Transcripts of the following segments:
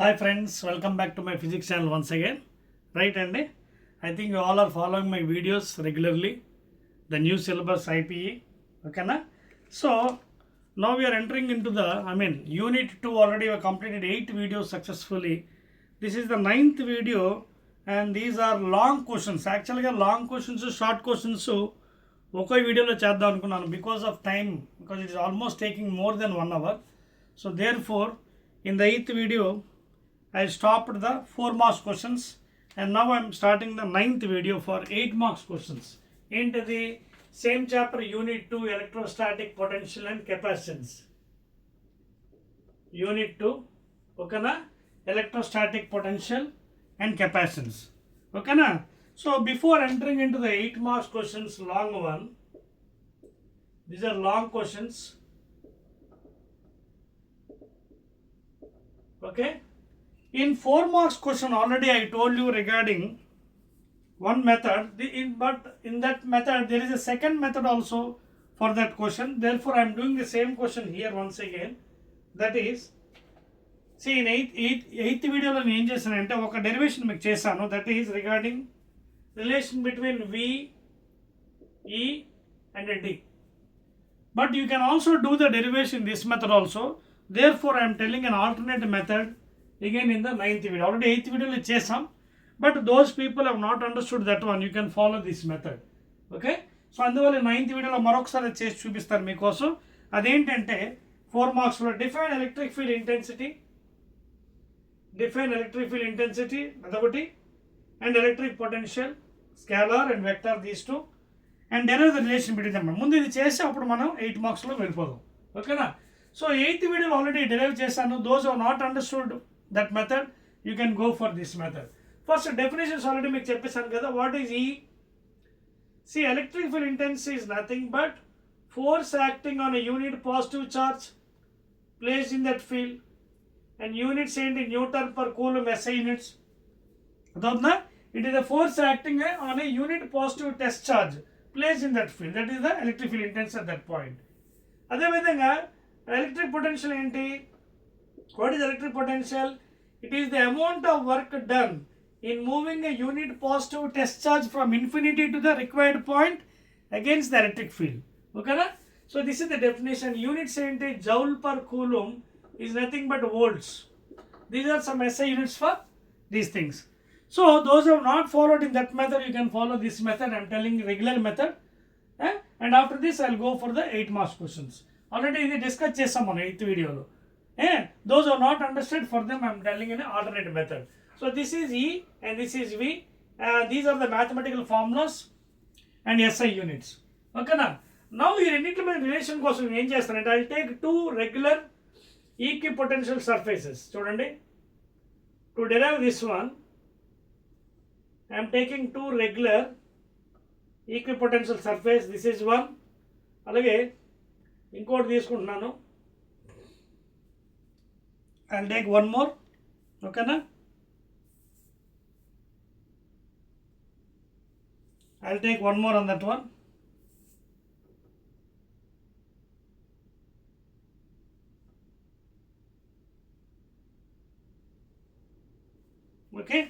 Hi friends, welcome back to my physics channel once again. Right, Andy? I think you all are following my videos regularly. The new syllabus IPE. Okay, na? So now we are entering into Unit 2 already we have completed 8 videos successfully. This is the 9th video and these are long questions. Actually, long questions, short questions. ఒకే వీడియోలో చేద్దాం అనుకున్నాను because of time, because it is almost taking more than 1 hour. So therefore, in the 8th video, I stopped the 4 marks questions and now I am starting the 9th video for 8 marks questions. Into the same chapter, Unit 2, Electrostatic Potential and Capacitance. Unit 2, okay na? Electrostatic Potential and Capacitance. Okay na? So before entering into the 8 marks questions, long one, these are long questions. Okay. In 4 marks question already I told you regarding one method, but in that method there is a second method also for that question. Therefore I am doing the same question here once again. That is, see in 8th video lo నేను ఏం చేశానంటే ఒక derivation మీకు చేశాను. That is regarding relation between V, E and D. But you can also do the derivation in this method also. Therefore I am telling an alternate method again in the 9th video. Already 8th video lo chesam, but those people have not understood that one. You can follow this method. Okay, so అందువల్ల 9th video లో మరొకసారి చేసి చూపిస్తారు మీకోసం. అదేంటంటే 4 marks లో define electric field intensity అదొకటి, and electric potential scalar and vector, these two, and derive the relation between them. ముందు ఇది చేసి అప్పుడు మనం 8 మార్క్స్లో వెళ్ళిపోదాం. ఓకేనా? సో 8th వీడియోలో ఆల్రెడీ డెరైవ్ చేశాను. Those are not understood that method, you can go for this method. First definitions already మీకు చెప్పేశాను కదా. What is E? See electric field intensity is nothing but force acting on a unit positive charge placed in that field, and units ఏంటి? Newton per coulomb SI యూనిట్స్. అదవుతుందా? It is a force acting on a unit positive test charge placed in that field. That is the electric field intensity at that point. అదే విధంగా electric potential ఏంటి? What is electric potential? It is the amount of work done in moving a unit positive test charge from infinity to the required point against the electric field. Okay na? So this is the definition. Units ఏంటి? Joule per coulomb is nothing but volts. These are some SI units for these things. So those who have not followed in that method, you can follow this method. I am telling regular method. And after this I will go for the 8 marks questions. Already ఇది discuss చేసాం మనం 8th వీడియోలో. Those who are not understood, for them I am telling in an alternate method. So this is E and this is V. These are the mathematical formulas and SI units. Okay na? Now ఈ రెండింటి మీద relation కోసం ఏం చేస్తానంటే I will take 2 regular equipotential surfaces. చూడండి, to derive this one I am taking 2 regular equipotential surface. This is one. అలాగే ఇంకోటి తీసుకుంటున్నాను. I will take one more. ఓకేనా? I will take one more on that one. Okay.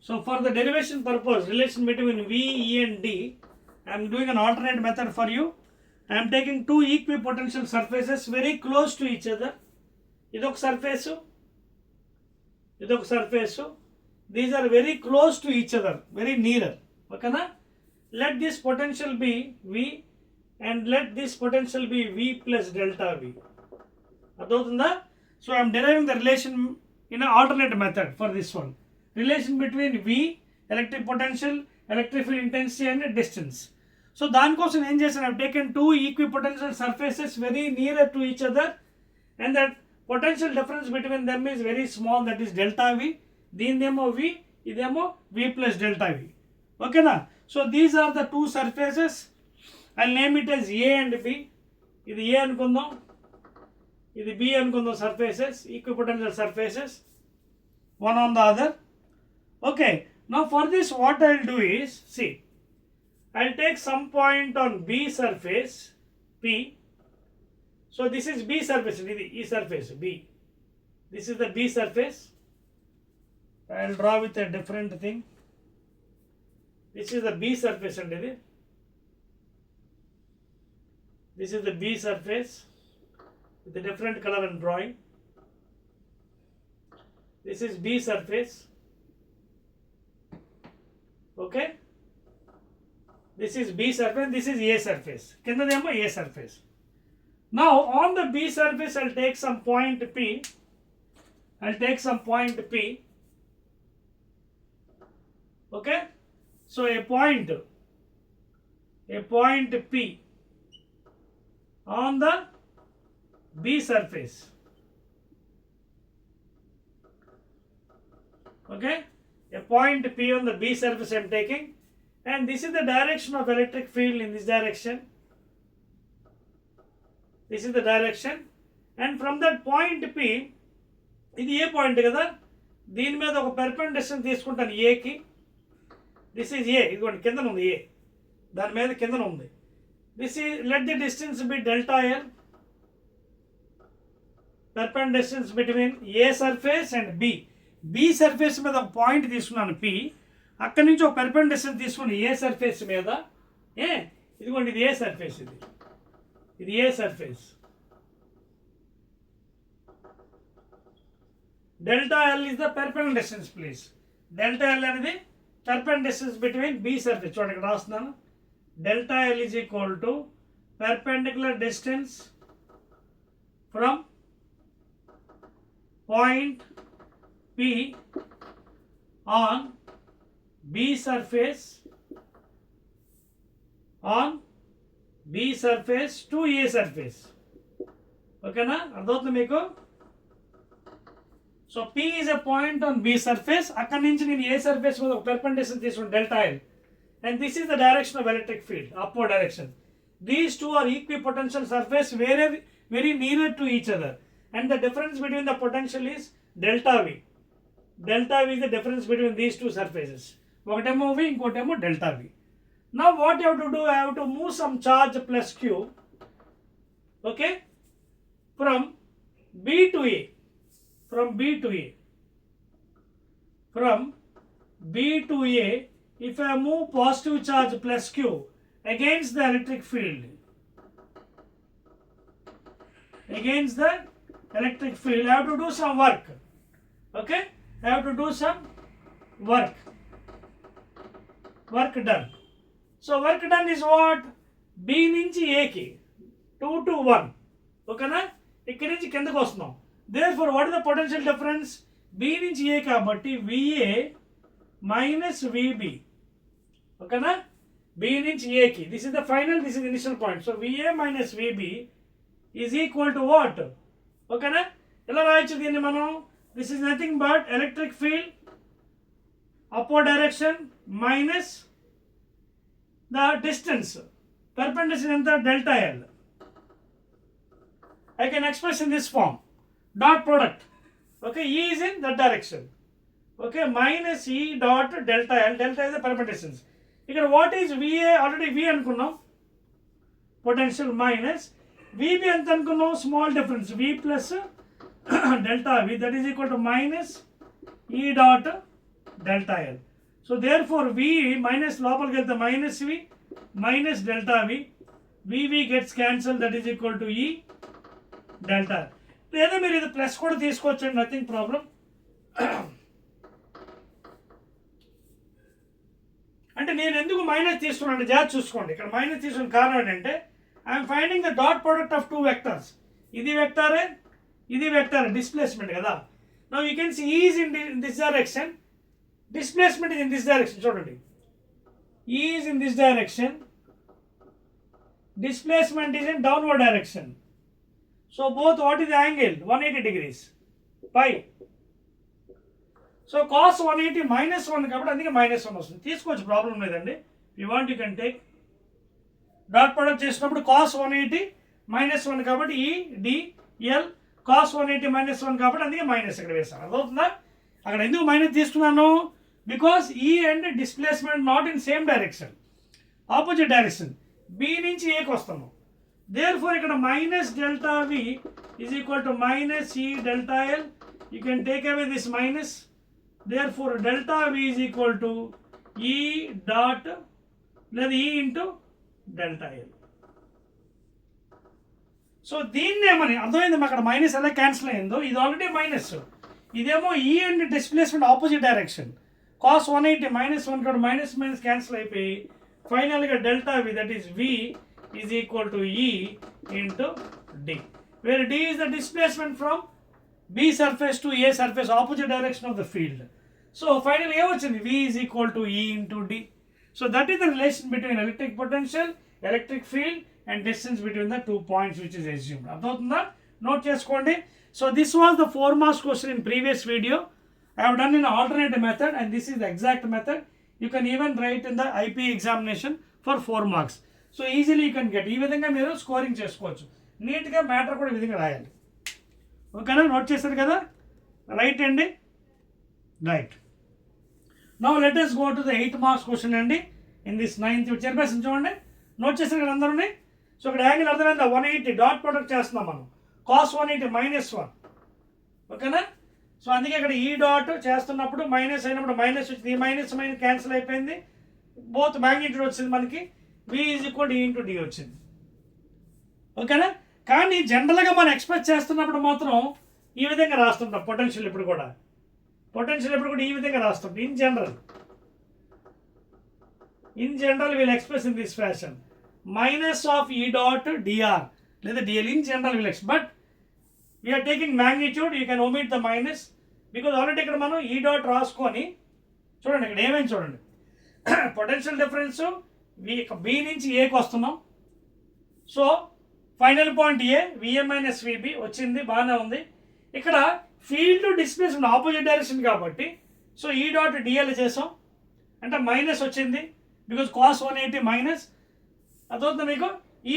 So for the derivation purpose, relation between V, E and D, I am doing an alternate method for you. I am taking 2 equipotential surfaces very close to each other. Idok surface, idok surface. These are very close to each other, very nearer. Okay na? Let this potential be V and let this potential be V plus delta V. Adotunda? So I am deriving the relation in an alternate method for this one. Relation between V, electric potential, electric field intensity and distance. So దానికోసం ఏం చేశాను? I have taken 2 equipotential surfaces very nearer to each other and that potential difference between them is very small, that is delta V. దీనిదేమో V, ఇదేమో V plus delta V. Okay na? So these are the 2 surfaces. I will name it as A and B. ఇది A అనుకుందాం, ఇది B అనుకుందాం. surfaces, equipotential surfaces, one on the other. Okay, now for this what I will do is, see, I will take some point on B surface P. So this is B surface, E surface B. This is the B surface. I'll draw with a different thing. This is the B surface and this is the B surface with a different color and drawing. This is B surface. Okay. This is B surface. This is A surface. Kindademo A surface. Now on the B surface, I'll take some point P. Okay. So a point P on the B surface. Okay. A point P on the B surface I am taking, and this is the direction of electric field in this direction. This is the direction, and from that point P, ఇది ఏ point కదా, దీని మీద ఒక perpendicular distance తీసుకుంటాను ఏకి. This is a, ఇదిగోండి కిందన ఉంది ఏ, దాని మీద కిందన ఉంది. This is let the distance be delta L, perpendicular distance between A surface and B. B surface మీద ఒక పాయింట్ తీసుకున్నాను పి, అక్కడి నుంచి ఒక పెర్పెండిక్యులర్ డిస్టెన్స్ తీసుకుని ఏ సర్ఫేస్ మీద ఇదిగోండి ఇది ఏ సర్ఫేస్, ఇది ఏ surface. Delta L is the perpendicular distance, please. Delta L అనేది perpendicular distance between B surface. చూడండి ఇక్కడ రాస్తున్నాను. Delta L is equal to perpendicular distance from point P on B surface to A surface. ఓకేనా, అర్థమవుతుంది మీకు? So P is a point on B surface. అక్కడి నుంచి నేను ఏ సర్ఫేస్ మీద ఒక పెర్పెండిక్యులర్ తీసుకుని delta L, and this is the direction of electric field, upward direction. These two are equipotential surface very near to each other, and the difference between the potential is delta V. Delta V is the difference between these two surfaces. ఒకటేమో V, ఇంకోటేమో delta V. Now what you have to do, I have to move some charge plus Q, okay, from B to A. From B to A, if I move positive charge plus Q against the electric field, I have to do some work. Okay, I have to do some work done. So work done is what? B నుంచి A కి 2 to 1. ఓకేనా, ఇక్కడి నుంచి కిందకు వస్తున్నాం. Therefore, what is the potential difference? B నుంచి A కాబట్టి VA minus VB. ఓకేనా, B నుంచి A కి. This is the final, this is the initial point. So VA minus VB is equal to what? ఓకేనా, ఎలా రాయొచ్చు దీన్ని మనం? This is nothing but electric field upward direction minus the distance. Perpendicular ఎంత? Delta L. I can express in this form. Dot product, okay, E is in that direction, okay, minus E dot delta L. Delta is the perpendicular distance. Here what is VA? Already V అనుకున్నాం, potential minus VB ఎంత అనుకున్నాం? small difference, V plus delta V, that is equal to minus E dot delta L. So therefore V minus లోపలికి వెళ్తే minus V minus delta V, VV gets cancelled, that is equal to E delta. లేదా మీరు ఇది plus కూడా తీసుకోవచ్చండి, nothing problem. అంటే నేను ఎందుకు మైనస్ తీసుకున్నాను జాగ్రత్త చూసుకోండి. ఇక్కడ మైనస్ తీసుకున్న కారణం ఏంటంటే I'm finding the dot product of 2 vectors. ఇది వెక్టారే, ఇది వెక్టారే, డిస్ప్లేస్మెంట్ కదా. Now you can see is in this direction, displacement is in this direction. చూడండి, is in this direction, displacement is in downward direction. So both, what is the angle? 180 degrees, pi. So cos 180 minus 1 కాబట్టి అందుకే minus 1 వస్తుంది. తీసుకోవచ్చు, problem లేదండి. You want you can take. Dot product చేసినప్పుడు cos 180 minus 1 కాబట్టి ఈ dl, cos 180 minus 1 కాబట్టి అందుకే మైనస్ ఇక్కడ వేస్తాను. అర్థమవుతుందా? అక్కడ ఎందుకు మైనస్ తీసుకున్నాను? బికాస్ ఈ and displacement not in same direction, opposite direction. B నుంచి Aకి వస్తాము. Therefore ఇక్కడ minus delta V is equal to minus E delta L. You can take away this minus, therefore delta V is equal to E dot లేదా E into delta L. So దీన్ని ఏమని అర్థమైంది, అక్కడ minus ఎలా cancel అయిందో, ఇది already minus, ఇదేమో E and displacement opposite direction. Cos 180 -1 కూడా మైనస్ మైనస్ క్యాన్సిల్ అయిపోయి ఫైనల్గా delta V that is V is equal to E into d, where d is the displacement from B surface to A surface opposite direction of the field. So final ఏమొచ్చింది, V is equal to E into d. So that is the relation between electric potential, electric field and distance between the 2 points which is assumed. అర్థమవుతుందా? Note చేసుకోండి. So this was the 4 marks question in previous video. I have done in an alternate method and this is the exact method. You can even write in the IP examination for 4 marks. So easily you can get. ఈ విధంగా మీరు scoring చేసుకోవచ్చు. నీట్గా matter కూడా ఈ విధంగా రాయాలి. ఓకేనా? నోట్ చేశారు కదా? రైట్ అండి, right. Now let us go to the 8 marks question అండి. In this 9th చైర్పర్సన్ చూడండి, నోట్ చేశారు కదా అందరూ. సో ఇక్కడ యాంగిల్ అర్థమైందా, 180 డాట్ ప్రొడక్ట్ చేస్తున్నాం మనం, కాస్ 180 -1. ఓకేనా? సో అందుకే ఇక్కడ ఈ డాట్ చేస్తున్నప్పుడు మైనస్ అయినప్పుడు మైనస్ వచ్చింది, ఈ మైనస్ మైనస్ క్యాన్సిల్ అయిపోయింది, బోత్ మ్యాగ్నిట్యూడ్ వచ్చింది మనకి, వి is equal E into d వచ్చింది. ఓకేనా? కానీ జనరల్గా మనం ఎక్స్ప్రెస్ చేస్తున్నప్పుడు మాత్రం ఈ విధంగా రాస్తుంటాం పొటెన్షియల్ ఎప్పుడు కూడా, ఈ విధంగా రాస్తుంటాం. In general will express in this fashion, minus of E dot d r లేదా d l. In general will ex, but we're taking magnitude, you can omit the minus because already ఇక్కడ మనం ఈ డాట్ రాసుకొని చూడండి, ఇక్కడ ఏమైంది చూడండి, పొటెన్షియల్ డిఫరెన్స్ బి నుంచి ఏకి వస్తున్నాం. సో ఫైనల్ పాయింట్ ఏ, విఏ మైనస్ విబి వచ్చింది, బాగానే ఉంది. ఇక్కడ ఫీల్డ్ డిస్ప్లేస్మెంట్ ఆపోజిట్ డైరెక్షన్ కాబట్టి సో ఈ డాట్ డిఎల్ చేసాం అంటే మైనస్ వచ్చింది బికాజ్ కాస్ 180 మైనస్. అదవుతుంది మీకు, ఈ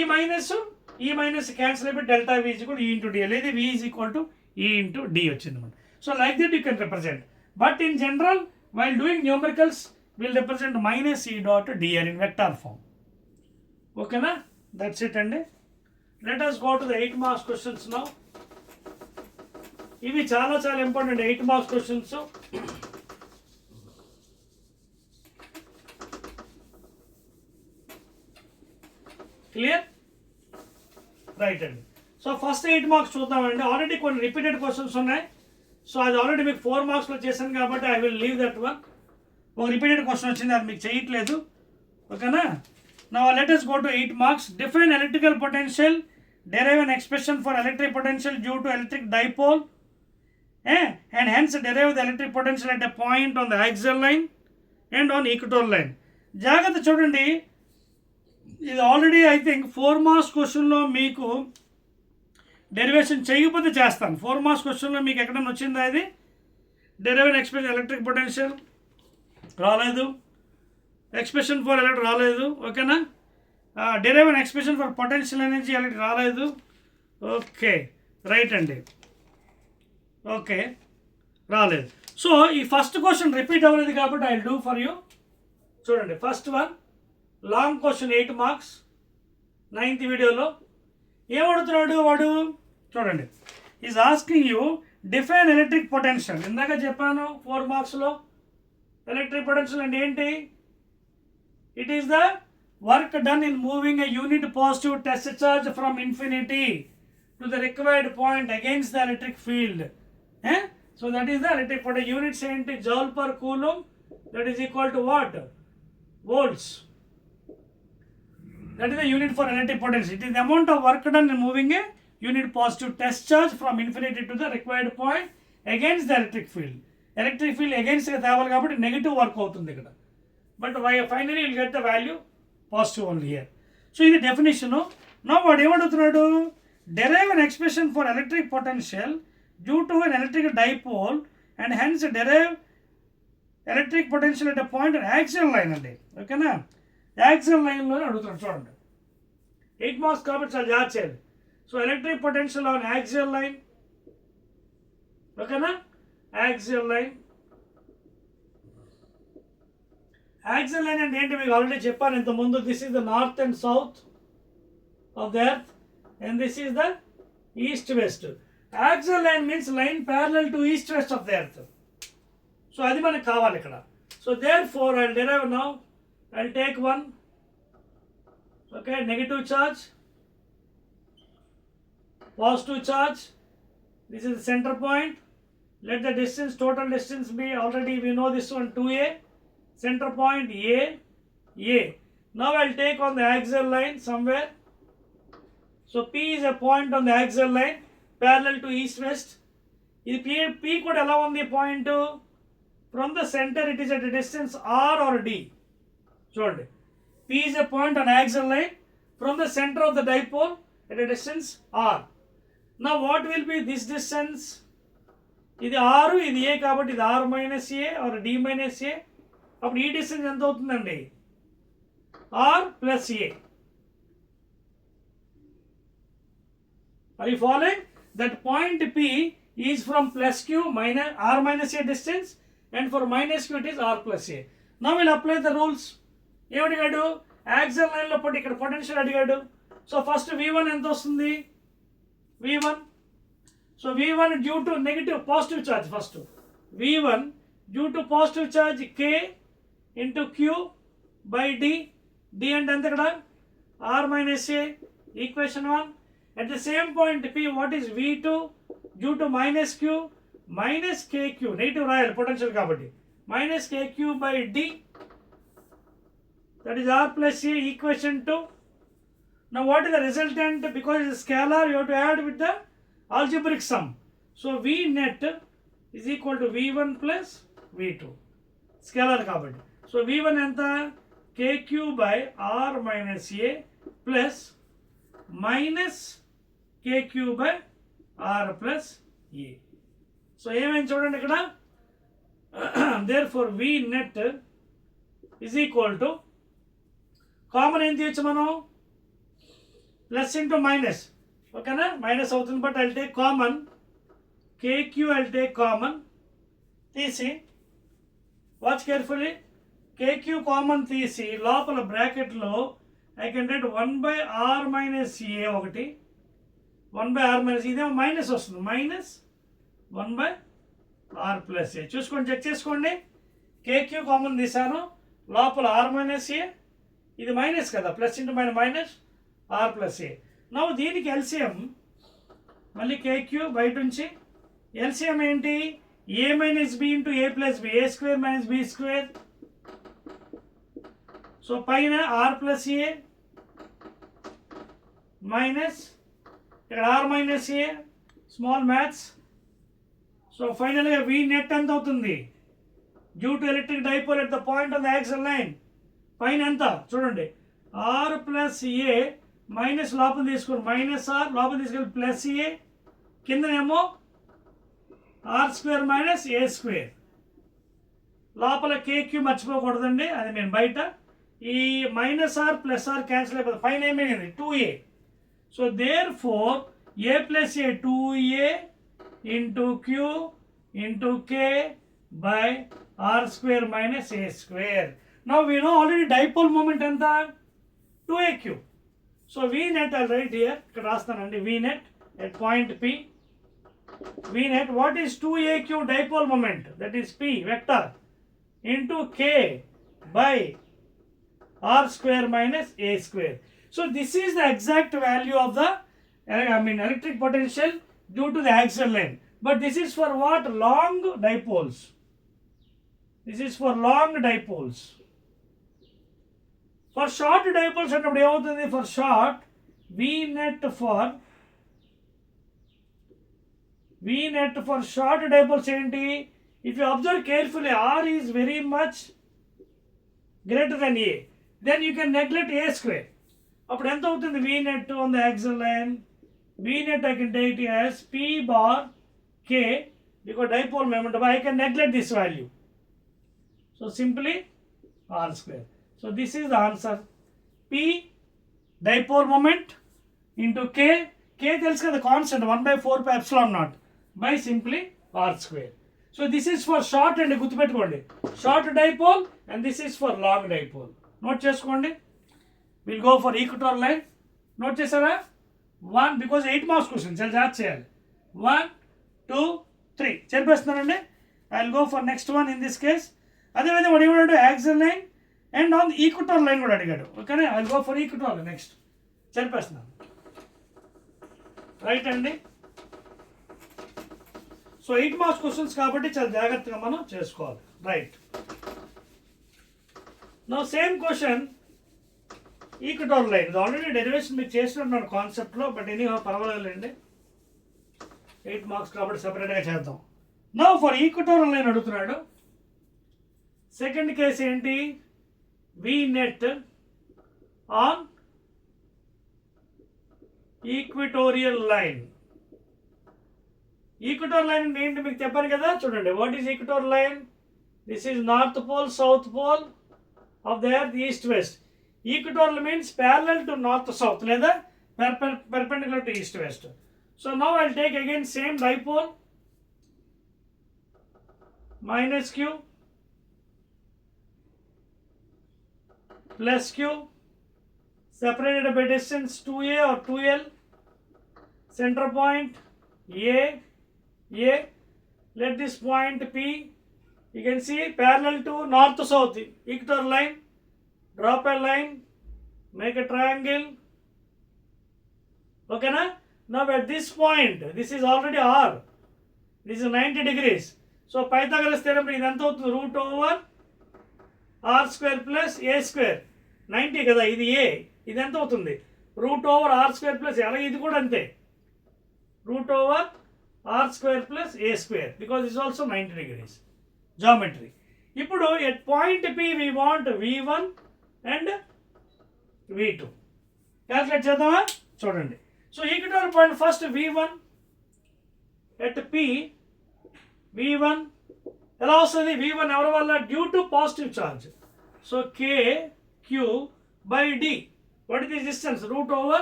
మైనస్ క్యాన్సిల్ అయిపోయి delta V is equal E into d l, ఇది V is equal to E into d వచ్చింది అనమాట. So like that you can represent, but in general while doing numericals will represent minus E dot d r in vector form. ఓకేనా? That's it అండి. Let us go to the 8 marks questions now. ఇవి చాలా చాలా important 8 marks questions. Clear? Right అండి. So first 8 marks చూద్దామండి. Already కొన్ని repeated questions ఉన్నాయి. So అది ఆల్రెడీ మీకు 4 మార్క్స్లో చేశాను కాబట్టి I will leave that one. ఒక రిపీటెడ్ క్వశ్చన్ వచ్చింది, అది మీకు చేయట్లేదు. ఓకేనా? Now let us go to 8 marks. Define electrical potential, derive an expression for electric potential due to electric dipole, and hence derive the electric potential at a point on the axial line and on equatorial line. జాగ్రత్త చూడండి, ఇది already I think 4 marks క్వశ్చన్లో మీకు derivation చేయకపోతే చేస్తాను. 4 marks క్వశ్చన్లో మీకు ఎక్కడైనా వచ్చిందా ఇది? Derive and expression electric potential రాలేదు, ఎక్స్ప్రెషన్ ఫర్ ఎలక్ట్రిక్ రాలేదు. ఓకేనా? Derive and expression for potential energy electric రాలేదు. ఓకే, రైట్ అండి. ఓకే, రాలేదు. సో ఈ ఫస్ట్ క్వశ్చన్ రిపీట్ అవ్వలేదు కాబట్టి ఐ డూ ఫర్ యూ. చూడండి, first one long question 8 marks 9th వీడియోలో ఏమడుగుతున్నాడు వాడు చూడండి. Is asking you define electric potential. ఇందాక చెప్పాను 4 మార్క్స్లో ఎలక్ట్రిక్ పొటెన్షియల్ అంటే ఏంటి? It is the work done in moving a unit positive test charge from infinity to the required point against the electric field. So that is the electric potential. Units ఏంటి? Joule per coulomb, that is equal to what? Volts. That is the unit for electric potential. It is the amount of work done in moving a unit positive test charge from infinity to the required point against the electric field. Electric field against the table కాబట్టి negative work అవుతుంది ఇక్కడ, but finally will get the value positive only here. So ఇది definition. నా వాడు ఏమడుగుతున్నాడు? Derive an expression for electric potential due to an electric dipole and hence derive electric potential అంటే point axial line అండి. ఓకేనా? Axial లైన్లోనే అడుగుతున్నాడు. చూడండి, 8 మార్క్స్ కాబట్టి చాలా జాగ్రత్త చేయాలి. So electric potential on axial line. ఓకేనా? Axial line. యాక్సియల్ లైన్ అంటే ఏంటి మీకు ఆల్రెడీ చెప్పాను ఇంతకుముందు. This is the north and south of the earth and this is the east west. Axial line means line parallel to east west of the earth. So అది మనకు కావాలి ఇక్కడ. So there four I derive now, I take one, okay, negative charge, positive charge, this is the center point, let the distance, total distance be, already we know this one, 2a, center point A. Now I'll take on the axial line somewhere. So P is a point on the axial line parallel to east west. If P could allow on the point from the center, it is at a distance R or D. So P is a point on axial line from the center of the dipole at a distance R. Now what will be this distance? ఇది R, ఇది A కాబట్టి ఇది R minus A or D minus A. అప్పుడు ఈ distance ఎంత అవుతుందండి? R plus A. Are you following? That point P is from plus Q minus R minus A distance, and for minus Q it is R plus A. Now we'll apply the rules. ఏమడిగాడు? Axial లైన్లో పట్టి ఇక్కడ potential అడిగాడు. So first V1 ఎంత వస్తుంది? V1. So V1 due to negative positive charge first. V1 due to positive charge K into Q by D. D and ఎంత ఇక్కడ? R minus A. Equation 1. At the same point P, what is V2 due to minus Q minus KQ. Negative రాయాలి potential కాబట్టి. Minus KQ by D. That is R plus A. Equation 2. Now what is the resultant? Because it is scalar, you have to add with the algebraic sum. So V net is equal to V1 plus V2. Scalar కాబట్టి. So V1 ఎంత? KQ by R minus A plus minus KQ by R plus A. So ఏమైంది చూడండి ఇక్కడ. Therefore V net is equal to, common ఏం తీయచ్చు మనం? Plus into minus, ఓకేనా? Minus అవుతుంది, but I'll take common. K q I'll take common తీసి, watch carefully, k q common తీసి లోపల బ్రాకెట్లో I can write 1/r minus a ఒకటి, 1/r మైనస్, ఇదేమో మైనస్ వస్తుంది, మైనస్ 1/r ప్లస్ ఏ. చూసుకోండి, చెక్ చేసుకోండి. కేక్యూ కామన్ తీసాను, లోపల r మైనస్ ఏ, ఇది మైనస్ కదా, plus into minus R plus A. Now దీనికి ఎల్సిఎం మళ్ళీ కేక్యూ బయట నుంచి, ఎల్సిఎం ఏంటి? A minus B into A plus B, A square minus B square. So పైన ఆర్ ప్లస్ ఏ మైనస్ ఇక్కడ R minus A, small maths. So ఫైనల్గా V net ఎంత అవుతుంది? Due to electric dipole at the point on the axial line, పైన ఎంత చూడండి, are plus A minus లోపల తీసుకుని మైనస్ ఆర్, లోపల తీసుకెళ్ళి ప్లస్ ఏ, కిందనేమో r square minus a square. లోపల కేక్యూ మర్చిపోకూడదండి, అది నేను బయట. ఈ minus r plus r cancel అయిపోతుంది, పైన ఏమైంది? 2a. So there four a plus a 2a into q into k by r square minus a square. Now we know already dipole moment ఎంత? 2aq. So V net I'll write here, ఇక్కడ రాస్తానండి. V net at point P. V net, what is 2aq dipole moment? That is P vector into K by R square minus A square. So this is the exact value of the electric potential due to the axial line. But this is for what? Long dipoles. This is for long dipoles. For short dipoles అన్నప్పుడు ఏమవుతుంది? For short, V net for short dipoles ఏంటి? If you observe carefully, R is very much greater than A. Then you can neglect A square. అప్పుడు ఎంత అవుతుంది? V net on the axial line. V net I can take it as P bar K, because dipole moment, but I can neglect this value. So simply R square. So this is the answer. P dipole moment into K. K tells you the constant 1/4 pi epsilon naught by simply R square. So this is for short and గుర్తుపెట్టుకోండి, short dipole, and this is for long dipole. Note చేసుకోండి. We'll go for equatorial line. Note చేసారా? 1, because 8 marks question చాలా జాగ్రత్త చేయాలి. 1 2 3 చెప్పేస్తున్నానండి. I'll go for next one in this case. అదేవిధంగా వాడు ఏమన్నాడు, axial line and on equator line కూడా అడిగాడు. ఓకేనా, I'll go for equator next. చెప్పేస్తున్నాను రైట్ అండి. సో 8 మార్క్స్ క్వశ్చన్స్ కాబట్టి చాలా జాగ్రత్తగా మనం చేసుకోవాలి. Right, now same question equator line. ఇది ఆల్రెడీ డెరివేషన్ మీకు చేసినట్టున్నాను కాన్సెప్ట్లో, బట్ ఎనీ పర్వాలేదండి, 8 మార్క్స్ కాబట్టి సెపరేట్గా చేద్దాం. నౌ ఫర్ ఈక్వటోర్ లైన్ అడుగుతున్నాడు. సెకండ్ కేసు ఏంటి, V net on equatorial line. Equator line ఏంటి మీకు చెప్పాను కదా, చూడండి. What is equator line? This is north pole, south pole of the earth, east west. Equatorial means parallel to north south లేదా perpendicular to east west. So now I'll take again same dipole minus q plus q separated by distance 2a or 2l, center point a. Let this point p, you can see parallel to north to south equator line. Drop a line, make a triangle. Okay na? Now at this point, this is already r, this is 90 degrees. So Pythagoras theorem idantha avutundi root over r square plus a square. 90 kada, ఇది a, ఇది ఎంత అవుతుంది, root over r square plus అలాగే ఇది కూడా అంతే, root over r square plus a square, because this is also 90 degrees. Geometry. ఇప్పుడు at point p we want v1 and v2. Calculate చేద్దామా, చూడండి. So equatorial point first v1 at p, v1 ఎలా వస్తుంది, v1 ఎవరి వల్ల, due to positive charge. So k q by d, what is this distance, root over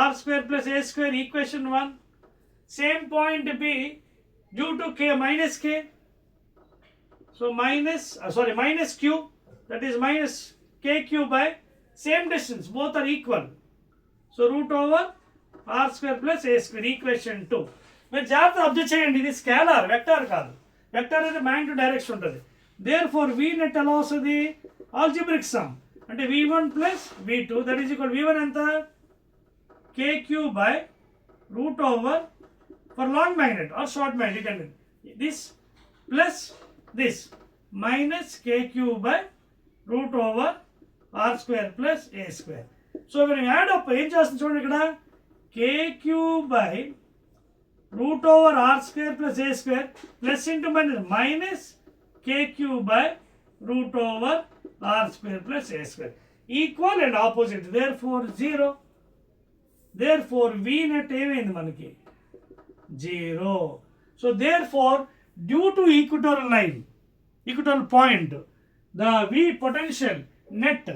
r square plus a square, equation 1. Same point b, due to k minus k, so minus q, that is minus kq by same distance, both are equal, so root over r square plus a square, equation 2. మీరు జాగ్రత్త observe చేయండి, ఇది scalar, vector కాదు. Vector అయితే magnitude direction ఉంటుంది. There four v net ఎలా వస్తుంది, algebraic some, అంటే v1 plus v2 that is equal, v1 ఎంత, kq by root over, for long magnet or short magnet, you can this plus this minus kq by root over r square plus a square. So when you add up, ఏం చేస్తుంది చూడండి ఇక్కడ, kq by root over r square plus a square plus into minus kq by root over r square plus a square, equal and opposite, therefore 0. Therefore v net ఏమైంది మనకి, 0. So therefore due to equatorial line, equatorial point, the v potential net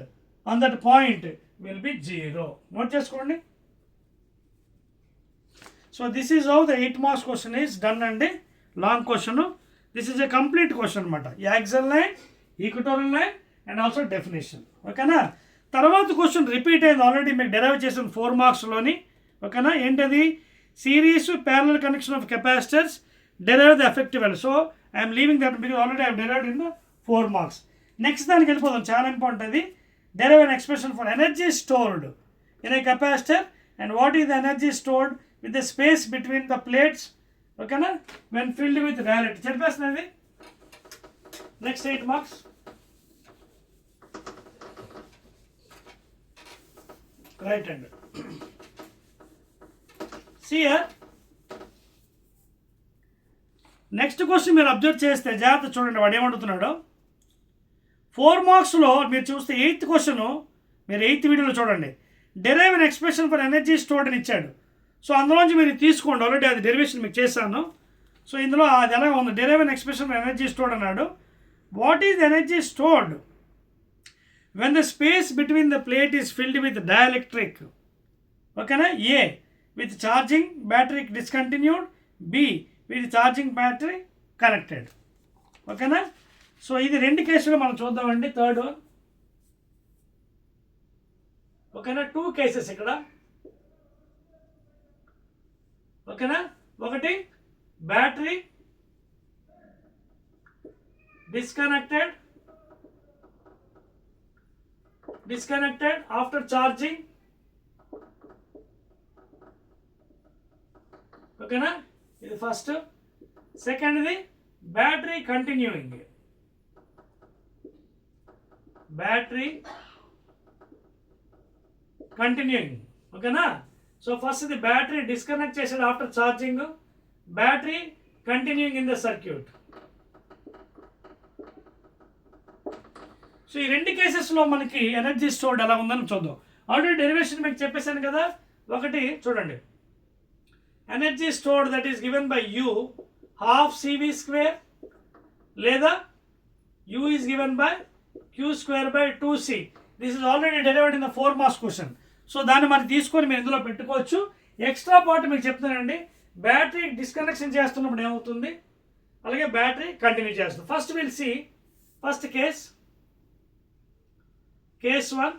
on that point will be 0. Note చేసుకోండి. So this is how the 8 marks question is done అండి. Long question, this is a complete question అనమాట. Axial line, equatorial line and also definition. ఓకేనా, తర్వాత question repeat అయింది, already మీకు derive చేసిన 4 మార్క్స్లోని. ఓకేనా, ఏంటది, series parallel connection of capacitors, derive the effective L. So I'm leaving that because already I derived in the 4 marks. Next దానికి వెళ్ళిపోదాం, చాలా ఇంపార్టెంట్ అది. Derive an expression for energy stored in a capacitor and what is the energy stored with the space between the plates, okay na, when filled with reality. చెప్పేస్తున్నది. Next 8 marks. Right and see here, next question మీరు observe చేస్తే జాగ్రత్త చూడండి, వాడు ఏమడుగుతున్నాడో. 4 మార్క్స్లో మీరు చూస్తే 8th question, మీరు 8th వీడియోలో చూడండి, derive an expression for energy stored అని ఇచ్చాడు. సో అందులోంచి మీరు తీసుకోండి, ఆల్రెడీ అది డెరివేషన్ మీకు చేశాను. సో ఇందులో అది ఎలా ఉంది, derive an expression for energy stored అన్నాడు. What is energy stored when the space between the plate is filled with dielectric. ఓకేనా, A with charging battery discontinued, B with charging battery connected. ఓకేనా, so ఇది 2 కేసులు మనం చూద్దామండి. Third one, ఓకేనా, 2 cases ఇక్కడ. ఓకేనా, ఒకటి బ్యాటరీ disconnected after charging. ఓకేనా, ఇది ఫస్ట్. సెకండ్ది బ్యాటరీ కంటిన్యూయింగ్. ఓకేనా. So first the battery disconnect చేసాడు after charging, battery continuing in the circuit. So ఈ రెండు కేసెస్లో మనకి ఎనర్జీ స్టోర్డ్ ఎలా ఉందని చూద్దాం. ఆల్రెడీ డెరివేషన్ మీకు చెప్పేశాను కదా. ఒకటి చూడండి, energy stored that is given by U ½ CV², లేదా U is given by Q²/2C. This is already delivered in the 4 marks question. So దాన్ని మనం తీసుకొని మీరు ఇందులో పెట్టుకోవచ్చు. ఎక్స్ట్రా పార్ట్ మీకు చెప్తున్నానండి, బ్యాటరీ డిస్కనెక్షన్ చేస్తున్నప్పుడు ఏమవుతుంది, అలాగే బ్యాటరీ కంటిన్యూ చేస్తుంది. First will see first case 1,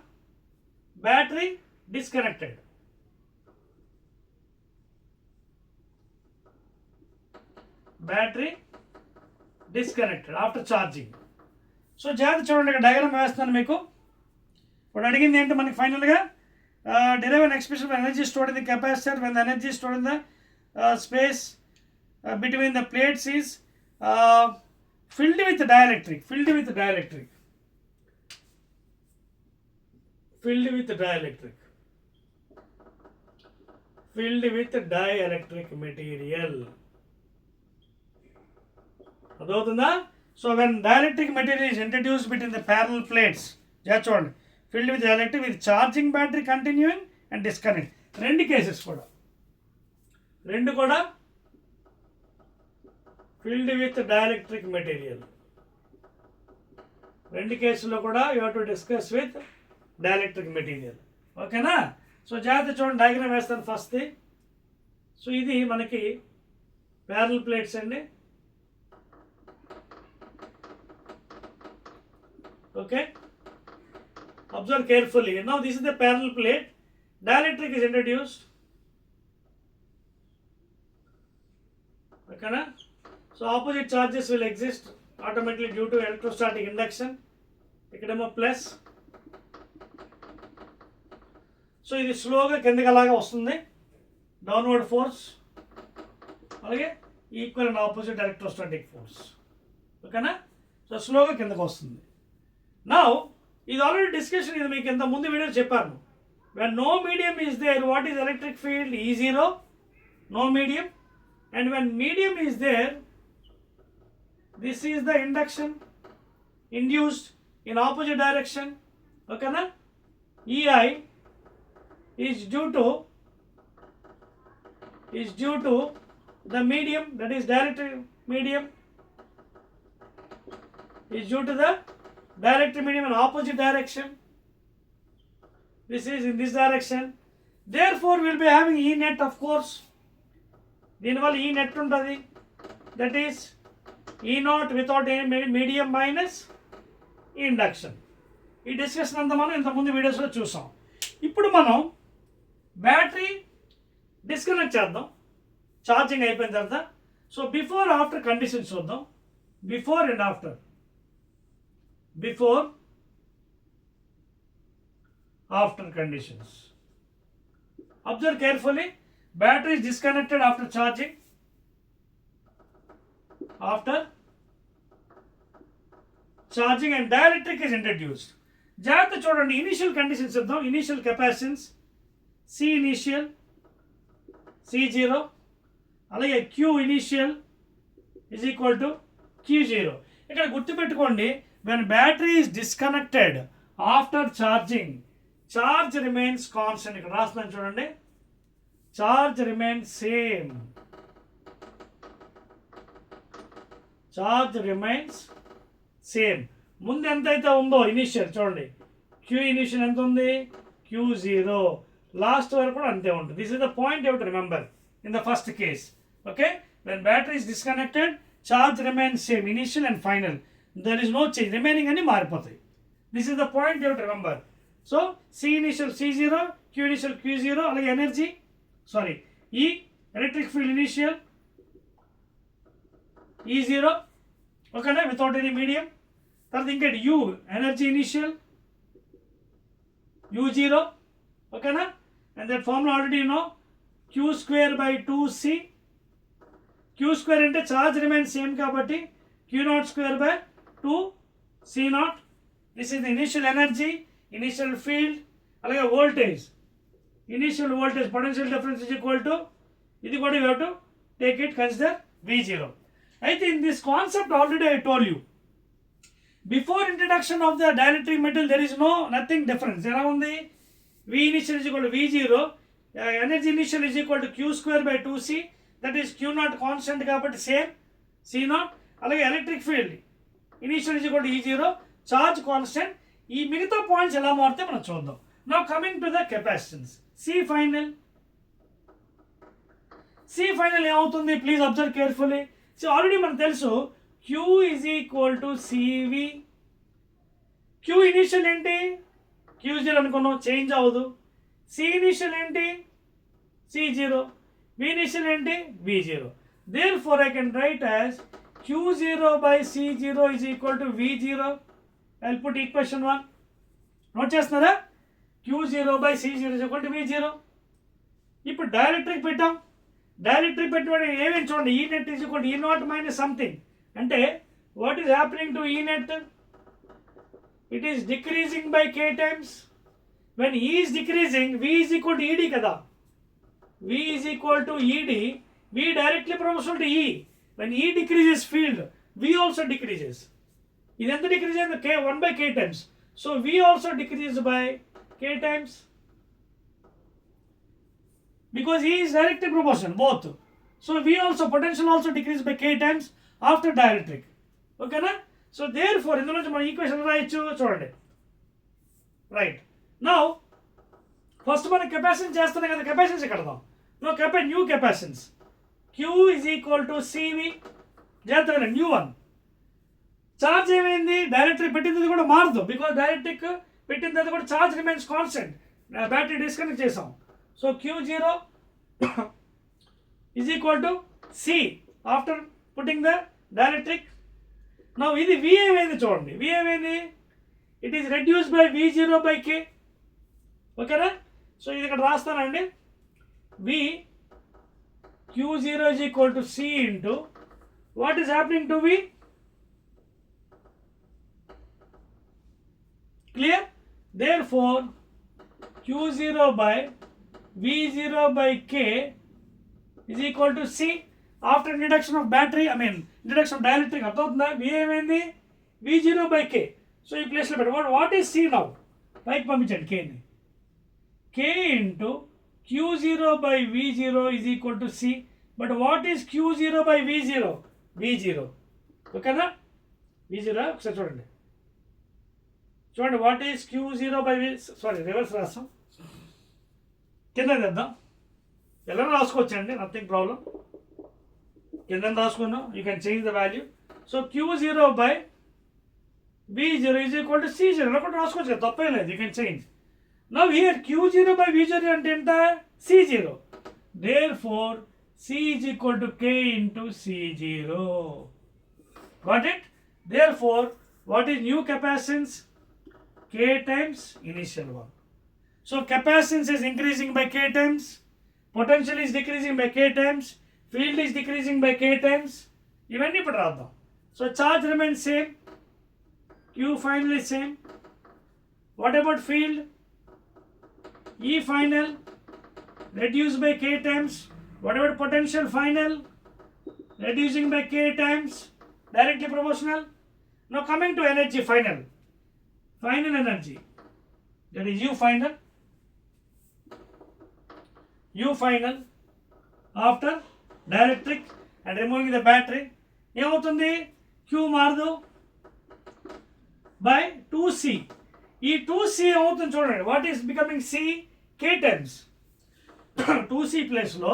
battery disconnected. After charging. So జాగ్రత్త చూడండి, ఇక్కడ డయాగ్రామ్ వేస్తున్నాను మీకు. ఇప్పుడు అడిగింది ఏంటి మనకి ఫైనల్గా, derive an expression for energy stored in the capacitor when the energy stored in the space between the plates is filled with dielectric. Material. అదవుతుందా? సో when dielectric material is introduced between the parallel plates, just చూడండి, filled with dielectric with charging battery continuing and disconnect. రెండు cases కూడా filled with dielectric material. రెండు కేసుల్లో కూడా you have to discuss with dielectric material. ఓకేనా. So జాగ్రత్త చూడండి, diagram వేస్తాను ఫస్ట్. సో ఇది మనకి ప్యారల్ ప్లేట్స్ అండి. Okay, observe carefully. Now this is the parallel plate. Dielectric is introduced. Okay, so opposite charges will exist automatically due to electrostatic induction. ikkademo plus. So ఇది స్లోగా కిందకి అలాగా వస్తుంది, downward force, అలాగే equal and opposite electrostatic force. ఓకేనా. So స్లోగా కిందకి వస్తుంది. నౌ ఇది ఆల్రెడీ డిస్కషన్, ఇది మీకు ఇంత ముందు వీడియో చెప్పాను. When no medium is there, what is electric field? E0, no medium. And when medium is there, this is the induction induced in opposite direction. ఓకేనా. EI is due to the medium, that is dielectric medium, is due to the dielectric medium in opposite direction. This is in this direction. Therefore we will be having E net, of course. దీనివల్ల E net ఉంటుంది, that is E naught without any medium minus induction. ఈ discussion అంతా మనం ఇంతకుముందు వీడియోస్లో చూసాం. ఇప్పుడు మనం బ్యాటరీ డిస్కనెక్ట్ చేద్దాం ఛార్జింగ్ అయిపోయిన తర్వాత. సో బిఫోర్ ఆఫ్టర్ కండిషన్స్ చూద్దాం. Before and after. Conditions. Observe carefully. Battery is disconnected after charging. And dielectric is introduced. జాగ్రత్త చూడండి, ఇనిషియల్ కండిషన్స్ ఇద్దాం. Initial capacitance C initial C0, అలాగే Q initial is equal to Q0. ఇక్కడ గుర్తుపెట్టుకోండి, when battery is disconnected after charging, charge remains constant. ఇక్కడ రాస్తున్నాను చూడండి, charge remains same. ముందు ఎంతైతే ఉందో ఇనిషియల్ చూడండి, Q ఇనిషియల్ ఎంత ఉంది, Q0. లాస్ట్ వరకు కూడా అంతే ఉంటుంది. This is the point you have to remember in the first case. Okay, when battery is disconnected, charge remains same, initial and final. There is no change, remaining అన్ని మారిపోతాయి. This is the point you have to remember. So C initial C0, Q initial Q0, అలాగే energy E electric field initial E0, ఓకేనా, without any medium. తర్వాత ఇంకేంటి you energy initial u0, ఓకేనా. And that formula already know, q²/2c. q² అంటే charge remains same కాబట్టి q02/2c0. This is the initial energy, initial field, అలాగే voltage, initial voltage potential difference is equal to, ఇది కూడా you have to take it consider v0. అయితే in this concept already I told you, before introduction of the dielectric metal there is nothing difference. ఎలా ఉంది, v initial is equal to v0, energy initial is equal to q²/2c, that is q0 constant కాబట్టి same c0. అలాగే electric field initial is equal to e0, charge constant. ఈ మిగతా points ఎలా మారితే మనం చూద్దాం. Now coming to the capacitance, C final ఏమవుతుంది, please observe carefully. So already మనకు తెలుసు q is equal to cv. q initial ఏంటి, q0 అనుకున్నాం, చేంజ్ అవ్వదు. సి ఇనిషియల్ ఏంటి, c0. v ఇనిషియల్ ఏంటి, v0. Therefore I can write as q0/c0 is equal to v0. I'll put equation 1. Note చేస్తున్నారా, q0/c0 is equal to v0. ఇప్పుడు dielectric పెట్టాం, dielectric పెట్టిన ఏమేమి చూడండి, ఈ నెట్ ఈజ్ ఈక్వల్ టు ఈ నాట్ మైనస్ సంథింగ్. అంటే వాట్ ఈస్ హ్యాపెనింగ్ టు ఈ net, it is decreasing by k times. When E is decreasing, V is equal to ED kada. V is equal to ED, V directly proportional to E. When E decreases field, V also decreases. This is decreasing the k 1/k times. So V also decreases by k times. Because E is directly proportional, both. So V also, potential also decreases by k times after dielectric. Okay na? సో there ఫోర్ ఇందులో నుంచి మనం equation రాయొచ్చు, చూడండి. Right, now first మనం capacitance చేస్తున్నాం కదా, కెపాసిటెన్స్ కడదాం. New capacitance q is equal to cv. జాగ్రత్తగా న్యూ వన్. ఛార్జ్ ఏమైంది, డైరెక్ట్రిక్ పెట్టింది కూడా మారదు, బికాజ్ డైరెక్ట్రిక్ పెట్టిన తర్వాత కూడా charge remains constant. Battery disconnect చేసాం. So q0 is equal to c after putting the dielectric. Now ఇది v ఏమైంది చూడండి, v ఏమైంది, it is reduce by v0/k. ఓకేనా. సో ఇది ఇక్కడ రాస్తానండి, v q0 is equal to c into what is happening to v. Clear? Therefore q0/v0/k is equal to c. After introduction of battery, introduction of dielectric, అర్థమవుతుందా, v ఏమైంది, v0/k. So ఈ ప్లేస్లో పెట్టండి. What is c now, పైకి పంపించండి kని. k into q0/v0 is equal to c. But what is q0/v0, v0. ఓకేనా, v0 ఒకసారి చూడండి. What is q0/v, sorry reverse రాస్తాం, కింద తెద్దాం. ఎలా రాసుకోవచ్చండి, నథింగ్ ప్రాబ్లం. కింద రాసుకున్నాం, you can change the value. So q0/v0 is equal to c0. ఇలా కూడా రాసుకోవచ్చు, తప్పేం లేదు, you can change. Now here q0/v0 అంటే ఎంత, c0. Therefore c is equal to k into c0. Got it? Therefore what is new capacitance, k times initial one. So capacitance is increasing by k times, potential is decreasing by k times, field is decreasing by k times. ఇవన్నీ ఇప్పుడు రాద్దాం. So charge remains same, q final is same. What about field, E final reduced by k times. What about potential final, reducing by k times, directly proportional. Now coming to energy final energy, that is U final after dielectric and removing the battery. ఏమవుతుంది, q మారదు by 2c. ఈ 2c ఏమవుతుంది చూడండి, what is becoming c, k times. 2c ప్లేస్లో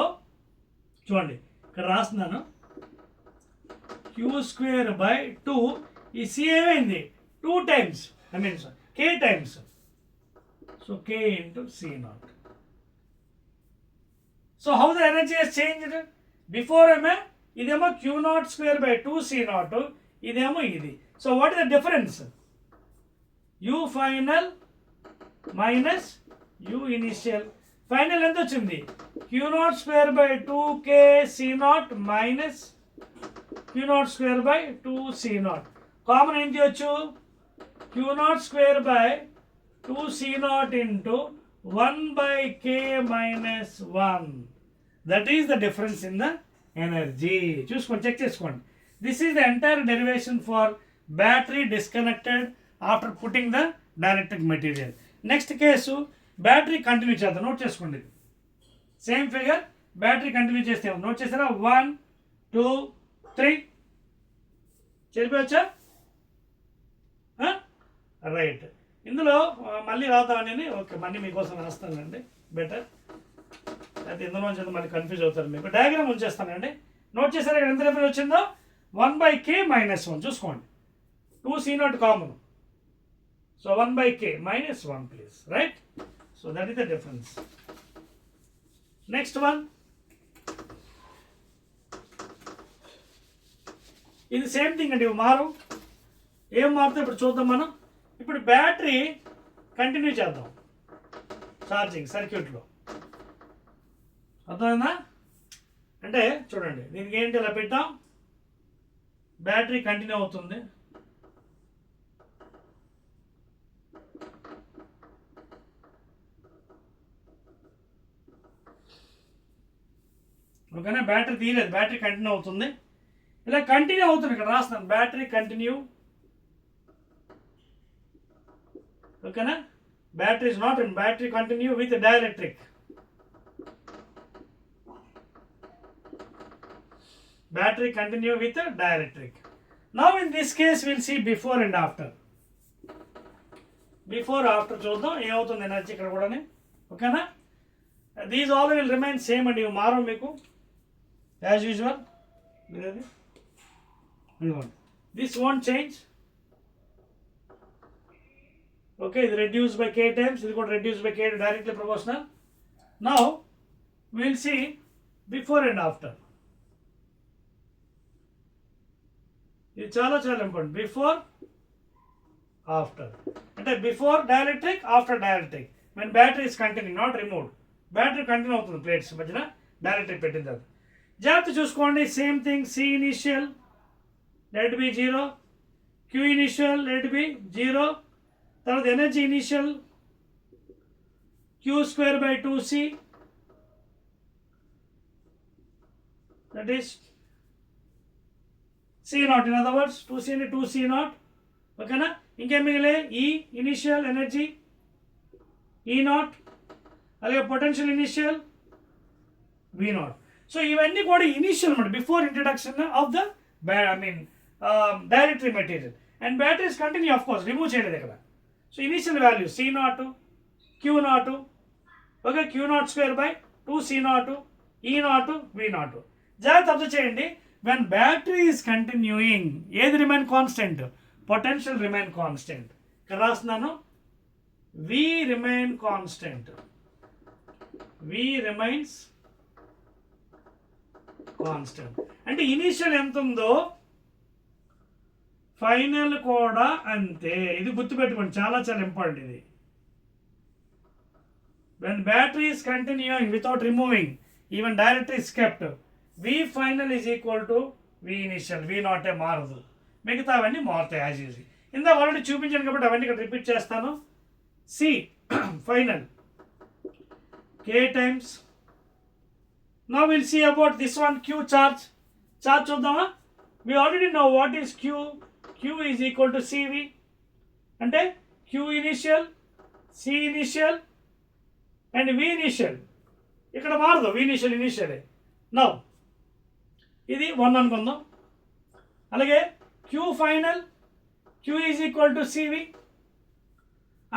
చూడండి ఇక్కడ రాస్తున్నాను, q²/2. ఈ c ఏమైంది, 2 times, k times. So k into c0. So how the energy has changed, before ఇదేమో q0² /2c0, ఇదేమో ఇది. So what is the difference? You final minus you initial. Final ఎంత వచ్చింది? Q0 square by 2K C0 minus Q0 square by 2C0. Common ఏం చేయొచ్చు? Q0 square by 2C0 into 1 by K minus 1. That is the difference in the energy. చూసుకోండి, check చేసుకోండి. This is the entire derivation for battery disconnected after putting the dielectric material. Next case battery continue చేద్దాం. Note చేసుకోండి. Same figure battery continue చేస్తే note చేస్తారా? 1 2 3 చెరిపోవచ్చా? Right. ఇందులో మళ్ళీ రాద్దామని okay మళ్ళీ మీకోసం రాస్తానండి బెటర్. అయితే ఇందులో మళ్ళీ కన్ఫ్యూజ్ అవుతారు మీకు. డయాగ్రామ్ ఉంచేస్తానండి. నోట్ చేశారా ఇక్కడ ఎంత డిఫరెన్స్ వచ్చిందో? 1 by K minus 1. చూసుకోండి, 2C0 common. So 1 by K minus 1 please, right? So that is the difference. Next one. ఇది సేమ్ థింగ్ అండి. మారు ఏం మారుతాయి ఇప్పుడు చూద్దాం మనం. ఇప్పుడు బ్యాటరీ కంటిన్యూ చేద్దాం ఛార్జింగ్ సర్క్యూట్లో. అర్థమైందా? అంటే చూడండి, దీనికి ఏంటి ఇలా పెట్టాం, బ్యాటరీ కంటిన్యూ అవుతుంది. ఓకేనా? బ్యాటరీ తీయలేదు, బ్యాటరీ కంటిన్యూ అవుతుంది. ఇలా కంటిన్యూ అవుతుంది. ఇక్కడ రాస్తాను బ్యాటరీ కంటిన్యూ. ఓకేనా? Battery is not in battery continue with dielectric. Battery continue with a dielectric. Now in this case we'll see before and after. Before after చూద్దాం ఏమవుతుంది ఎనర్జీ ఇక్కడ కూడా. ఓకేనా? These all will remain same అండి. ఇవి మారం మీకు as usual. This won't change. Okay, ఇది రెడ్యూస్ బై K టైమ్స్, ఇది కూడా reduce by K directly proportional. Now will see before and after. ఇది చాలా చాలా ఇంపార్టెంట్. బిఫోర్ ఆఫ్టర్ అంటే before dielectric, after dielectric. When battery is continue not removed. Battery continue అవుతుంది plates మధ్యన dielectric పెట్టిన తర్వాత. జాగ్రత్త చూసుకోండి. Same thing. C initial let B 0, Q initial let B 0. తర్వాత energy initial Q square by 2C, that is C0. in other words 2C into 2C0. ఓకేనా? ఇంకేం మిగిలే? E ఇనిషియల్ ఎనర్జీ E0, అలాగే పొటెన్షియల్ ఇనిషియల్ V0. సో ఇవన్నీ కూడా initial అన్నమాట, before introduction of the directory material. And batteries continue of course, remove చేయలేదు ఇక్కడ. So initial value C0, Q0, okay, Q0 square by 2C0, E0, V0. జాగ్రత్త observe చేయండి. When battery is continuing, ఏది remain constant? Potential remain constant. ఇక్కడ రాస్తున్నాను V remain constant. V remains constant. అంటే initial ఎంత ఉందో ఫైనల్ కూడా అంతే. ఇది గుర్తుపెట్టుకోండి, చాలా చాలా ఇంపార్టెంట్ ఇది. When battery is continuing without removing, even dielectric is kept, V final is equal to V initial. V0 మారదు, మిగతా అవన్నీ మారుతాయి యాజ్ యూజువల్. ఇందాక ఆల్రెడీ చూపించాను కాబట్టి అవన్నీ ఇక్కడ రిపీట్ చేస్తాను. C final K times. Now we'll see about this one, Q charge. Charge చూద్దామా? We already know what is Q. Q is equal to CV. అంటే Q initial, C initial and V initial. ఇక్కడ మారదు, V initial ఇనిషియలే. Now ఇది 1 అనుకుందాం. అలాగే Q final, Q is equal to CV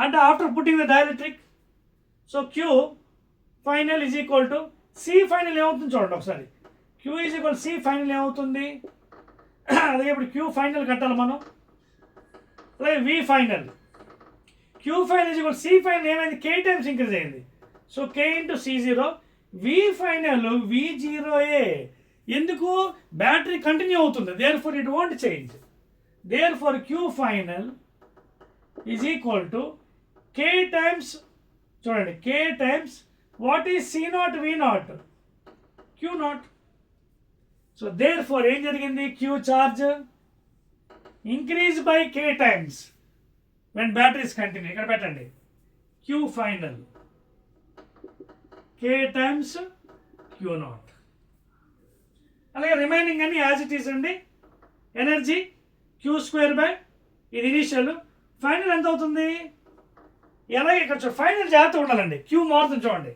అంటే after putting the dielectric. So Q final is equal to C final ఏమవుతుంది చూడండి ఒకసారి. Q is equal C final ఏమవుతుంది? అలాగే ఇప్పుడు Q ఫైనల్ కట్టాలి మనం. అలాగే V final, Q final is equal C final ఏమైంది? K టైమ్స్ ఇంక్రీజ్ అయింది. So K into C0. V final V0A. ఎందుకు? బ్యాటరీ కంటిన్యూ అవుతుంది, therefore it won't change. Therefore, Q final is equal to K times, చూడండి, K times what is C naught V naught? Q naught. So therefore ఏం జరిగింది? Q charge increase by K times when battery is continue. ఇక్కడ పెట్టండి, Q final K times Q naught. అలాగే remaining అన్ని as it is అండి. Energy Q square by ఇది initial, final ఎంత అవుతుంది? ఎలాగే ఇక్కడ చూడండి, ఫైనల్ జాగ్రత్త ఉండాలండి. Q మారుతుంది చూడండి.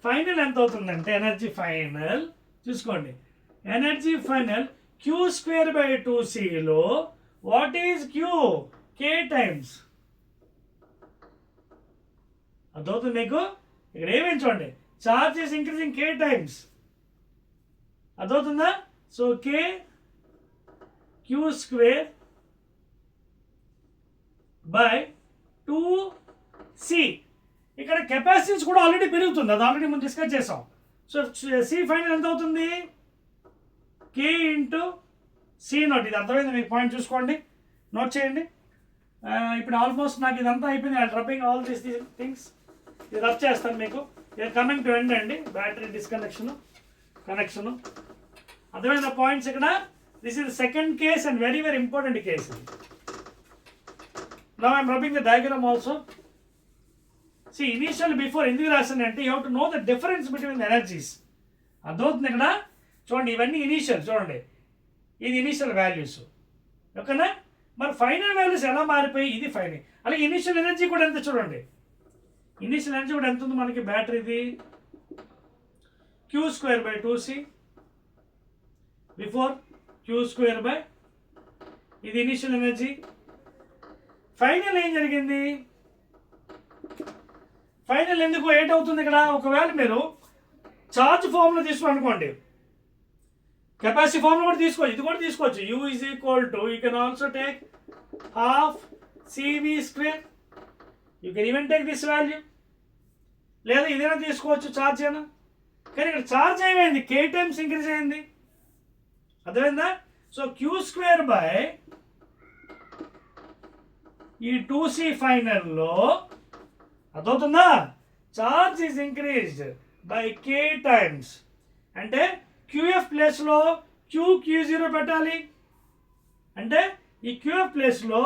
ఫైనల్ ఎంత అవుతుందంటే ఎనర్జీ ఫైనల్ చూసుకోండి, energy final Q square by 2Cలో what is Q? K times. అర్థమవుతుంది మీకు? ఇక్కడ ఏమేమి చూడండి, charge is increasing K times. అర్థమవుతుందా? So K Q square by 2C. ఇక్కడ కెపాసిటీస్ కూడా ఆల్రెడీ పెరుగుతుంది, అది ఆల్రెడీ మనం డిస్కస్ చేసాం. సో C ఫైనల్ ఎంత అవుతుంది? K into C not. ఇది అర్థమైంది మీకు? పాయింట్ చూసుకోండి, నోట్ చేయండి. ఇప్పుడు ఆల్మోస్ట్ నాకు ఇదంతా అయిపోయింది. I rubbing all these things. ఇది రబ్ చేస్తాను మీకు. ఇది కమింగ్ టు ఎండ్ అండి. Battery disconnection, connection. అర్థమైన పాయింట్స్ ఇక్కడ. This is second case and very very important case. Now I'm rubbing the diagram also. See, initial before ఎందుకు రాసాను అంటే you have to know the difference between the energies. అర్థమవుతుంది ఇక్కడ? చూడండి, ఇవన్నీ initial. చూడండి, ఇది ఇనీషియల్ వాల్యూస్, ఓకేనా? మరి ఫైనల్ వాల్యూస్ ఎలా మారిపోయి? ఇది ఫైనల్. అలాగే ఇనీషియల్ ఎనర్జీ కూడా ఎంత చూడండి. ఇనీషియల్ ఎనర్జీ కూడా ఎంత ఉంది మనకి? బ్యాటరీది Q square by 2C before Q square by ఇది ఇనీషియల్ ఎనర్జీ. ఫైనల్ ఏం జరిగింది? ఫైనల్ ఎందుకు 8 అవుతుంది ఇక్కడ? ఒకవేళ మీరు ఛార్జ్ ఫామ్లో తీసుకోవాలనుకోండి, కెపాసిటీ ఫామ్లో కూడా తీసుకోవచ్చు, ఇది కూడా తీసుకోవచ్చు. U is equal to, you can also take half CV square. You can even take this value, లేదా ఇదైనా తీసుకోవచ్చు ఛార్జ్ అయినా. కానీ ఇక్కడ ఛార్జ్ ఏమైంది? K టైమ్స్ ఇంక్రీజ్ అయింది. అర్థమైందా? సో Q స్క్వేర్ బై ఈ 2C ఫైనల్లో అర్థమవుతుందా? Charge is increased by K times. అంటే QF ప్లేస్లో Q0 పెట్టాలి. అంటే ఈ QF ప్లేస్లో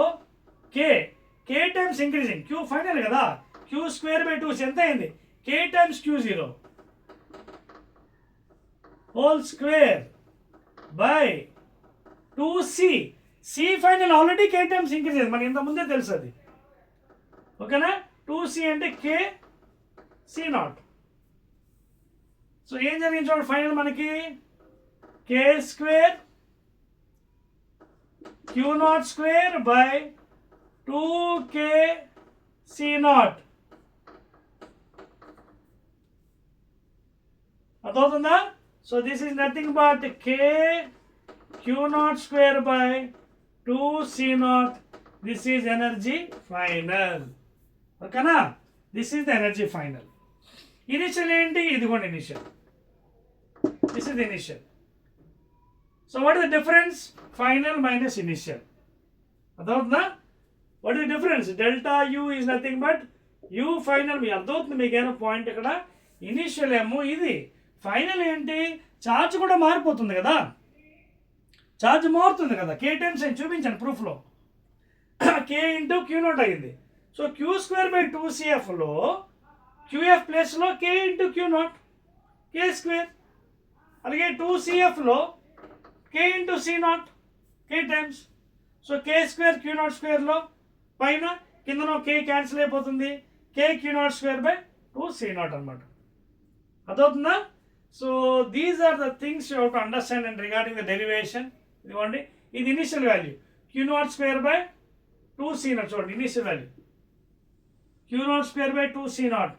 K times increasing. Q final కదా, Q స్క్వేర్ బై 2C ఎంత అయింది? K times Q0 whole square by 2C. C final already K times increase అయింది, మనకి ఇంత ముందే తెలుసు అది, ఓకేనా? 2C అంటే K C నాట్. సో ఏం జరిగింది చూడండి, ఫైనల్ మనకి K square Q naught square by 2K C naught. అర్థమవుతుందా? So this is nothing but K Q naught square by 2C naught. This is energy final, ఓకేనా? This is the energy final. Initial ఏంటి? ఇదిగోండి initial. This is initial. So what is the difference? Final minus initial. అర్థమవుతుందా? What is the difference? Delta U is nothing but U final. మీ అర్థమవుతుంది మీకేనా point ఇక్కడ? Initial ఏమో ఇది, final ఏంటి? ఛార్జ్ కూడా మారిపోతుంది కదా, ఛార్జ్ మారుతుంది కదా. K టైమ్స్ అని చూపించాను ప్రూఫ్లో. K ఇంటూ Q నాట్ అయింది. సో Q స్క్వేర్ బై 2CFలో QF ప్లేస్లో K into Q naught K square. అలాగే 2CFలో K into C naught K times. So K square Q naught స్క్వేర్లో పైన కిందనో K క్యాన్సిల్ అయిపోతుంది. K Q naught square by 2C naught అనమాట. అర్థమవుతుందా? So these are the things you have to understand and regarding the derivation. ఇదిగోండి, ఇది initial value Q naught square by 2C naught. చూడండి initial value Q naught square by 2C naught,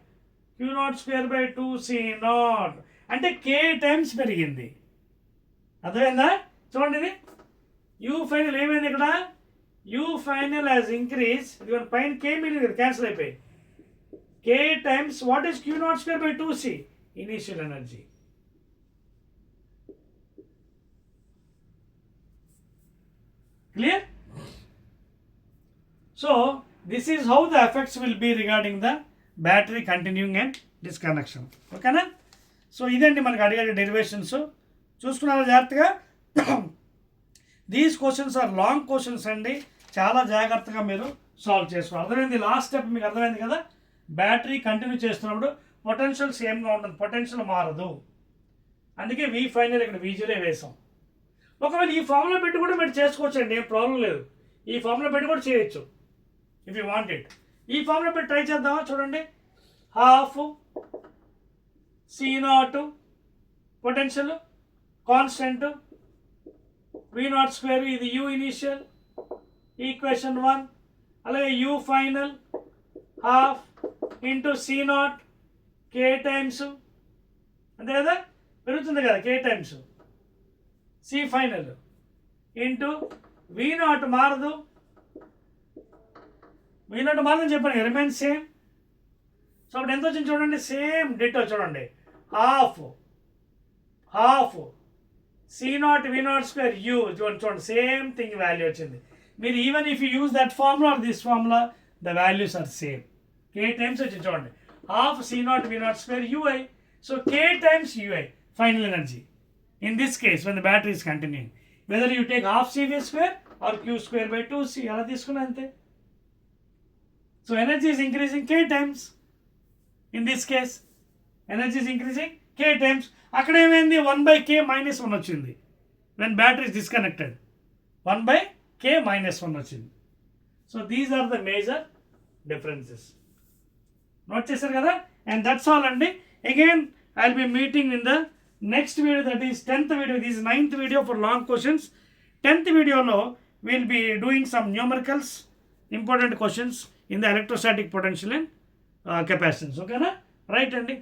Q naught square by 2C naught అంటే K times పెరిగింది. అర్థమైందా? చూడండి, ఇది U final ఏమైంది ఇక్కడ? U final has increase. ఇది పైన K మిగిలింది, క్యాన్సిల్ అయిపోయి. K times what is Q naught square by 2C? Initial energy. Clear? So this is how the effects will be regarding the battery continuing and disconnection. ఓకేనా? సో ఇదండి మనకి అడిగే derivations. చూసుకున్నారా జాగ్రత్తగా? These questions are long questions అండి, చాలా జాగ్రత్తగా మీరు సాల్వ్ చేసుకోవాలి. అర్థమైంది? లాస్ట్ స్టెప్ మీకు అర్థమైంది కదా? బ్యాటరీ కంటిన్యూ చేస్తున్నప్పుడు పొటెన్షియల్ సేమ్గా ఉంటుంది, పొటెన్షియల్ మారదు. అందుకే వి ఫైనల్ ఇక్కడ వీజీలో వేసాం. ఒకవేళ ఈ ఫామ్లో పెట్టి కూడా మీరు చేసుకోవచ్చండి, ఏం ప్రాబ్లం లేదు. ఈ ఫామ్లో పెట్టి కూడా చేయొచ్చు ఇఫ్ యూ వాంట్ ఇట్. ఈ ఫామ్లో పెట్టి ట్రై చేద్దామా? చూడండి, half C0 potential constant V0 ఇది U ఇనిషియల్ ఈక్వేషన్ 1, అలాగే U final half into C0 K times, అంతే కదా, పెరుగుతుంది కదా K times C final into V0 మారదు, V0 మారదని చెప్పాను, రిమైన్ సేమ్. సో అప్పుడు ఎంత వచ్చింది చూడండి, సేమ్ డిటో చూడండి, హాఫ్ C0 V0 U చూడండి, సేమ్ థింగ్ వాల్యూ వచ్చింది. మీరు even if you use that formula or this formula the values are same. K times వచ్చింది చూడండి, half C0 V0 UI. So K times UI final energy in this case when the battery is continuing, whether you take half CV² or Q²/2C అలా తీసుకున్నా అంతే. So energy is increasing K times. In this case energy is increasing K times. అక్కడ ఏమైంది, 1/K - 1 వచ్చింది. when battery is disconnected 1/K - 1 వచ్చింది. So these are the major differences. Note చేశారు కదా? And that's all అండి. Again I will be meeting in the next video, that is 10th video. This is 9th video for long questions. 10th వీడియోలో will be doing some numericals, important questions in the electrostatic potential and capacitance. ఓకేనా? Right అండి.